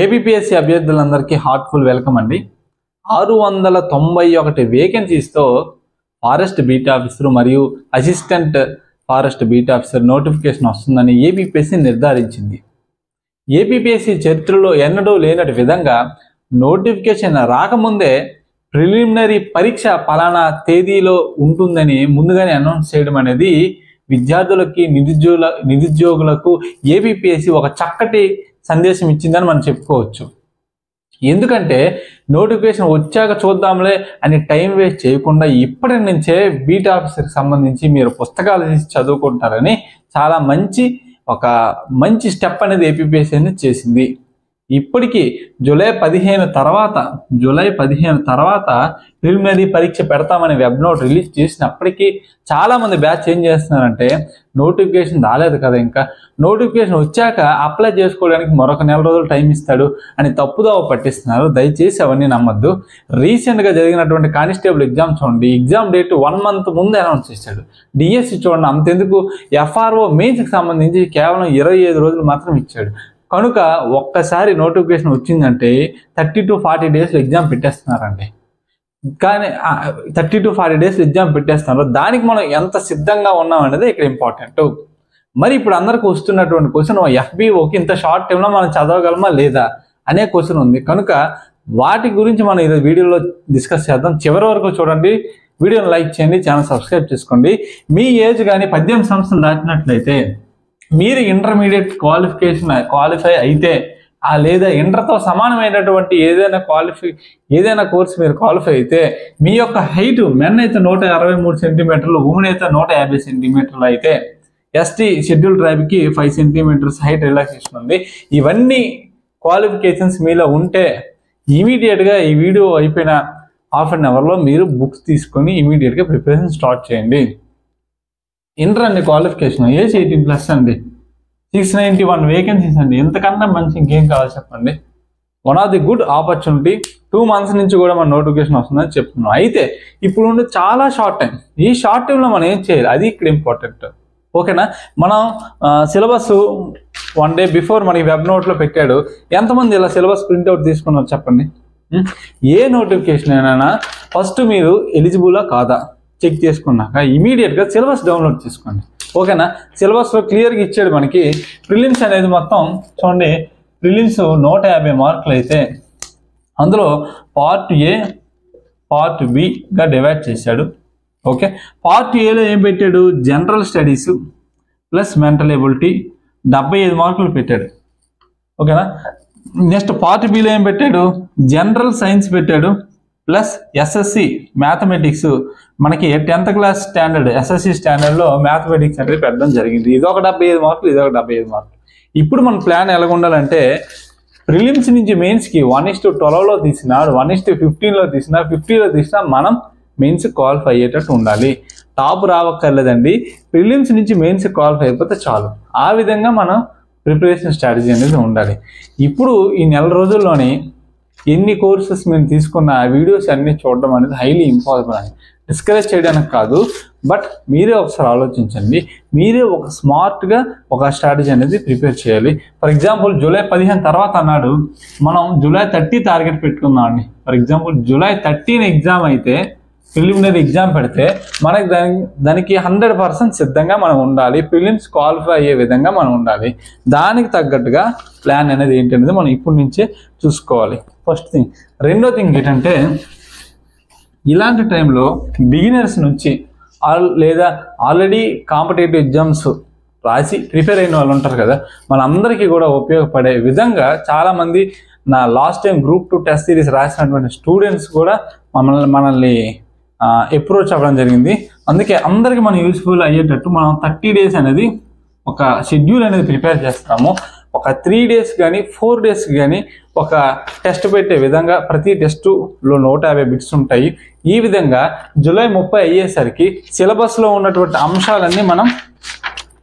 ABPSC అభ్యర్థులందరికీ heartful welcome అండి. 691 వేకెన్సీస్తో forest beat officer మరియు assistant forest beat officer notification వస్తుందని ABPSC నిర్ధారించింది. ABPSC చరిత్రలో ఎన్నడూ లేనటి విధంగా నోటిఫికేషన్ రాకముందే ప్రిలిమినరీ పరీక్ష పలానా తేదీలో ఉంటుందని ముందుగానే అనౌన్స్ చేయడం అనేది విద్యార్థులకి నిరుద్యోగులకు ఏబిపిఎస్సి ఒక చక్కటి సందేశం ఇచ్చిందని మనం చెప్పుకోవచ్చు. ఎందుకంటే నోటిఫికేషన్ వచ్చాక చూద్దాంలే అని టైం వేస్ట్ చేయకుండా ఇప్పటి నుంచే బీట్ ఆఫీసర్కి సంబంధించి మీరు పుస్తకాలు తీసి చదువుకుంటారని చాలా మంచి స్టెప్ అనేది ఏబిపిఎస్సి అనేది చేసింది. ఇప్పటికీ జూలై 15 తర్వాత ప్రిలిమినరీ పరీక్ష పెడతామని వెబ్ నోట్ రిలీజ్ చేసినప్పటికీ చాలామంది బ్యాచ్ ఏం చేస్తున్నారంటే నోటిఫికేషన్ రాలేదు కదా, ఇంకా నోటిఫికేషన్ వచ్చాక అప్లై చేసుకోవడానికి మరొక నెల రోజులు టైం ఇస్తాడు అని తప్పుదోవ పట్టిస్తున్నారు. దయచేసి అవన్నీ నమ్మద్దు. రీసెంట్గా జరిగినటువంటి కానిస్టేబుల్ ఎగ్జామ్ చూడండి, ఎగ్జామ్ డేట్ 1 month ముందు అనౌన్స్ చేశాడు. డిఎస్సి చూడండి, అంతెందుకు ఎఫ్ఆర్ఓ మెయిన్స్కి సంబంధించి కేవలం 25 రోజులు మాత్రం ఇచ్చాడు. కనుక ఒక్కసారి నోటిఫికేషన్ వచ్చిందంటే 30 to 40 days ఎగ్జామ్ పెట్టేస్తున్నారండి. కానీ 30 to 40 days ఎగ్జామ్ పెట్టేస్తున్నారు. దానికి మనం ఎంత సిద్ధంగా ఉన్నాం అనేది ఇక్కడ ఇంపార్టెంట్. మరి ఇప్పుడు అందరికి వస్తున్నటువంటి క్వశ్చన్, ఎఫ్బిఓకి ఇంత షార్ట్ టైంలో మనం చదవగలమా లేదా అనే క్వశ్చన్ ఉంది. కనుక వాటి గురించి మనం ఈరోజు వీడియోలో డిస్కస్ చేద్దాం. చివరి వరకు చూడండి, వీడియోని లైక్ చేయండి, ఛానల్ సబ్స్క్రైబ్ చేసుకోండి. మీ ఏజ్ కానీ 18 సంవత్సరాలు దాటినట్లయితే మీరు ఇంటర్మీడియట్ క్వాలిఫై అయితే లేదా ఇంటర్తో సమానమైనటువంటి ఏదైనా కోర్స్ మీరు క్వాలిఫై అయితే మీ యొక్క హైట్ మెన్ అయితే 163 సెంటీమీటర్లు, ఉమెన్ అయితే 150 సెంటీమీటర్లు అయితే ఎస్టీ షెడ్యూల్ ట్రైబ్కి 5 సెంటీమీటర్స్ హైట్ రిలాక్సేషన్ ఉంది. ఇవన్నీ క్వాలిఫికేషన్స్ మీలో ఉంటే ఇమీడియట్గా ఈ వీడియో అయిపోయిన హాఫ్ అన్ అవర్లో మీరు బుక్స్ తీసుకొని ఇమీడియట్గా ప్రిపరేషన్ స్టార్ట్ చేయండి. ఇంటర్ అండి, క్వాలిఫికేషన్ ఏజ్ 18+ అండి, 691 వేకెన్సీస్ అండి. ఎంతకన్నా మంచి ఇంకేం కావాలి చెప్పండి. One of the good opportunity. 2 months నుంచి కూడా మన నోటిఫికేషన్ వస్తుందని చెప్తున్నాం. అయితే ఇప్పుడు ఉండే చాలా షార్ట్ టైం, ఈ షార్ట్ టైంలో మనం ఏం చేయాలి అది ఇక్కడ ఇంపార్టెంట్. ఓకేనా, మనం సిలబస్ 1 day బిఫోర్ మనకి వెబ్ నోట్లో పెట్టాడు. ఎంతమంది ఇలా సిలబస్ ప్రింట్అవుట్ తీసుకున్నారు చెప్పండి. ఏ నోటిఫికేషన్ అయినా ఫస్ట్ మీరు ఎలిజిబులా కాదా చెక్ చేసుకున్నాక ఇమీడియట్గా సిలబస్ డౌన్లోడ్ చేసుకోండి. ఓకేనా, సిలబస్లో క్లియర్గా ఇచ్చాడు మనకి. ప్రిలిమ్స్ అనేది మొత్తం చూడండి, ప్రిలిమ్స్ 150 మార్కులు అయితే అందులో పార్ట్ ఏ పార్ట్ బిగా డివైడ్ చేశాడు. ఓకే, పార్ట్ ఏలో ఏం పెట్టాడు, general studies plus mental ability 75 మార్కులు పెట్టాడు. ఓకేనా, నెక్స్ట్ పార్ట్ బిలో ఏం పెట్టాడు, జనరల్ సైన్స్ పెట్టాడు ప్లస్ ఎస్ఎస్సి మ్యాథమెటిక్స్. మనకి 10th class స్టాండర్డ్ ఎస్ఎస్సి స్టాండర్డ్లో మ్యాథమెటిక్స్ అనేది పెట్టడం జరిగింది. ఇదొక 75 మార్కులు, ఇదొక 75 మార్కులు. ఇప్పుడు మన ప్లాన్ ఎలా ఉండాలంటే ప్రిలిమ్స్ నుంచి మెయిన్స్కి 1:12లో తీసినా, 1:15లో తీసినా, 50లో తీసినా మనం మెయిన్స్ క్వాలిఫై అయ్యేటట్టు ఉండాలి. టాప్ రావక్కర్లేదండి, ప్రిలిమ్స్ నుంచి మెయిన్స్ క్వాలిఫై అయిపోతే చాలు. ఆ విధంగా మనం ప్రిపరేషన్ స్ట్రాటజీ అనేది ఉండాలి. ఇప్పుడు ఈ నెల రోజుల్లోని ఎన్ని కోర్సెస్ మేము తీసుకున్న ఆ వీడియోస్ అన్నీ చూడడం అనేది హైలీ ఇంపార్టెంట్. డిస్కరేజ్ చేయడానికి కాదు, బట్ మీరే ఒకసారి ఆలోచించండి. మీరే ఒక స్మార్ట్గా ఒక స్ట్రాటజీ అనేది ప్రిపేర్ చేయాలి. ఫర్ ఎగ్జాంపుల్ జూలై 15 తర్వాత అన్నాడు, మనం జూలై 30 టార్గెట్ పెట్టుకుందాం అండి. ఫర్ ఎగ్జాంపుల్ జూలై 13 ఎగ్జామ్ అయితే ప్రిలిమినరీ ఎగ్జామ్ పెడితే మనకి దానికి 100% సిద్ధంగా మనం ఉండాలి. ప్రిలిమ్స్ క్వాలిఫై అయ్యే విధంగా మనం ఉండాలి. దానికి తగ్గట్టుగా ప్లాన్ అనేది ఏంటనేది మనం ఇప్పటి నుంచే చూసుకోవాలి. First thing. రెండో థింగ్ ఏంటంటే ఇలాంటి టైంలో బిగినర్స్ నుంచి లేదా ఆల్రెడీ కాంపిటేటివ్ ఎగ్జామ్స్ రాసి ప్రిపేర్ అయిన వాళ్ళు ఉంటారు కదా, మనందరికీ కూడా ఉపయోగపడే విధంగా చాలామంది నా last time Group 2 test series రాసినటువంటి స్టూడెంట్స్ కూడా మనల్ని అప్రోచ్ అవ్వడం జరిగింది. అందుకే అందరికీ మనం యూస్ఫుల్ అయ్యేటట్టు మనం 30 days అనేది ఒక షెడ్యూల్ అనేది ప్రిపేర్ చేస్తాము. ఒక 3 days కానీ 4 days కానీ ఒక టెస్ట్ పెట్టే విధంగా, ప్రతి టెస్టులో 150 బిట్స్ ఉంటాయి. ఈ విధంగా జూలై 30 అయ్యేసరికి సిలబస్లో ఉన్నటువంటి అంశాలన్నీ మనం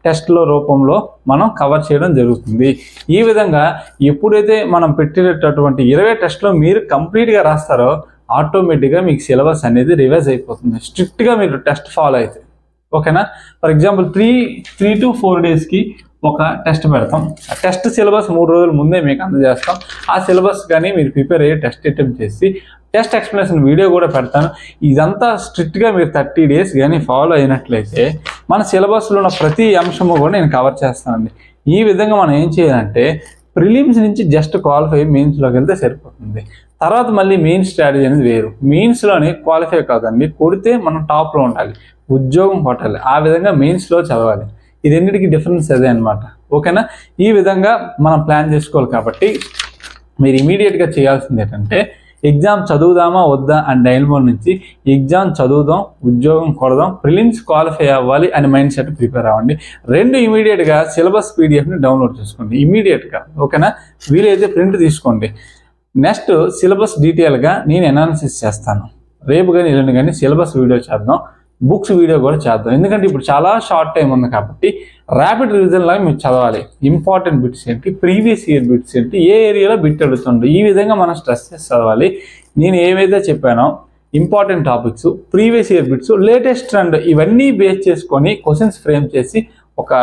టెస్ట్లో రూపంలో మనం కవర్ చేయడం జరుగుతుంది. ఈ విధంగా ఎప్పుడైతే మనం పెట్టేటటువంటి 20 టెస్ట్లో మీరు కంప్లీట్గా రాస్తారో ఆటోమేటిక్గా మీకు సిలబస్ అనేది రివైజ్ అయిపోతుంది. స్ట్రిక్ట్గా మీరు టెస్ట్ ఫాలో అయితే. ఓకేనా. ఫర్ ఎగ్జాంపుల్ 3 to 4 డేస్కి ఒక టెస్ట్ పెడతాం. ఆ టెస్ట్ సిలబస్ 3 రోజుల ముందే మీకు అందజేస్తాం. ఆ సిలబస్ కానీ మీరు ప్రిపేర్ అయ్యి టెస్ట్ అటెంప్ట్ చేసి టెస్ట్ ఎక్స్ప్లెనేషన్ వీడియో కూడా పెడతాను. ఇదంతా స్ట్రిక్ట్గా మీరు 30 డేస్ కానీ ఫాలో అయినట్లయితే మన సిలబస్లో ఉన్న ప్రతి అంశము కూడా నేను కవర్ చేస్తానండి. ఈ విధంగా మనం ఏం చేయాలంటే ప్రిలిమ్స్ నుంచి జస్ట్ క్వాలిఫై మెయిన్స్లోకి వెళ్తే సరిపోతుంది. తర్వాత మళ్ళీ మెయిన్ స్ట్రాటజీ అనేది వేరు. మెయిన్స్లోనే క్వాలిఫై కాదండి, కొడితే మనం టాప్లో ఉండాలి, ఉద్యోగం కొట్టాలి. ఆ విధంగా మెయిన్స్లో చదవాలి. ఈ రెండింటికి డిఫరెన్స్ అదే అనమాట. ఓకేనా. ఈ విధంగా మనం ప్లాన్ చేసుకోవాలి. కాబట్టి మీరు ఇమీడియట్గా చేయాల్సింది ఏంటంటే ఎగ్జామ్ చదువుదామా వద్దా అని డైల్మోడ్ నుంచి ఎగ్జామ్ చదువుదాం, ఉద్యోగం కొడదాం, ప్రిలిమ్స్ క్వాలిఫై అవ్వాలి అని మైండ్ సెట్ ప్రిపేర్ అవ్వండి. 2 ఇమీడియట్గా సిలబస్ పీడిఎఫ్ని డౌన్లోడ్ చేసుకోండి ఇమీడియట్గా. ఓకేనా. వీలైతే ప్రింట్ తీసుకోండి. నెక్స్ట్ సిలబస్ డీటెయిల్గా నేను అనాలిసిస్ చేస్తాను. రేపు కానీ ఎల్లుండి కానీ సిలబస్ వీడియో చేద్దాం, బుక్స్ వీడియో కూడా చేద్దాం. ఎందుకంటే ఇప్పుడు చాలా షార్ట్ టైం ఉంది కాబట్టి ర్యాపిడ్ రివిజన్ లాగా మీరు చదవాలి. ఇంపార్టెంట్ బిట్స్ ఏంటి, ప్రీవియస్ ఇయర్ బిట్స్ ఏంటి, ఏ ఏరియాలో బిట్ అడుగుతుండో ఈ విధంగా మనం స్ట్రెస్ చేసి చదవాలి. నేను ఏవైతే చెప్పానో important topics, previous year bits, latest trend ఇవన్నీ బేస్ చేసుకొని క్వశ్చన్స్ ఫ్రేమ్ చేసి ఒక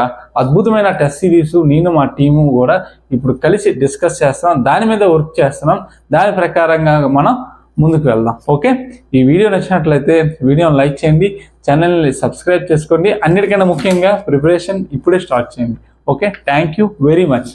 అద్భుతమైన టెస్ట్ సిరీస్ నేను మా టీము కూడా ఇప్పుడు కలిసి డిస్కస్ చేస్తున్నాం. దాని మీద వర్క్ చేస్తున్నాం. దాని ప్రకారంగా మనం ముందుకు వెళ్దాం. ఓకే. ఈ వీడియో నచ్చినట్లయితే వీడియోని లైక్ చేయండి, ఛానల్ని సబ్స్క్రైబ్ చేసుకోండి. అన్నిటికన్నా ముఖ్యంగా ప్రిపరేషన్ ఇప్పుడే స్టార్ట్ చేయండి. Okay. Thank you very much.